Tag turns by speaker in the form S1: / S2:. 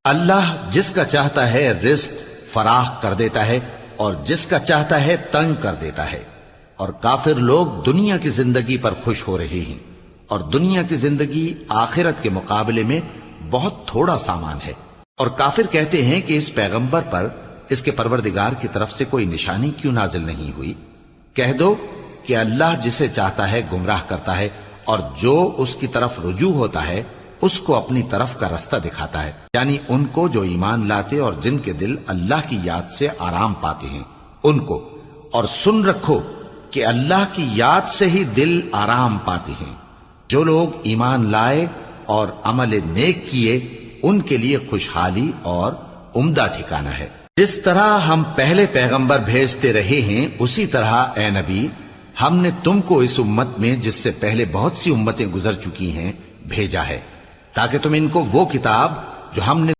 S1: اللہ جس کا چاہتا ہے رزق فراخ کر دیتا ہے اور جس کا چاہتا ہے تنگ کر دیتا ہے، اور کافر لوگ دنیا کی زندگی پر خوش ہو رہے ہیں، اور دنیا کی زندگی آخرت کے مقابلے میں بہت تھوڑا سامان ہے۔ اور کافر کہتے ہیں کہ اس پیغمبر پر اس کے پروردگار کی طرف سے کوئی نشانی کیوں نازل نہیں ہوئی؟ کہہ دو کہ اللہ جسے چاہتا ہے گمراہ کرتا ہے، اور جو اس کی طرف رجوع ہوتا ہے اس کو اپنی طرف کا رستہ دکھاتا ہے، یعنی ان کو جو ایمان لاتے اور جن کے دل اللہ کی یاد سے آرام پاتے ہیں ان کو۔ اور سن رکھو کہ اللہ کی یاد سے ہی دل آرام پاتے ہیں۔ جو لوگ ایمان لائے اور عمل نیک کیے ان کے لیے خوشحالی اور عمدہ ٹھکانہ ہے۔ جس طرح ہم پہلے پیغمبر بھیجتے رہے ہیں اسی طرح اے نبی ہم نے تم کو اس امت میں جس سے پہلے بہت سی امتیں گزر چکی ہیں بھیجا ہے، تاکہ تم ان کو وہ کتاب جو ہم نے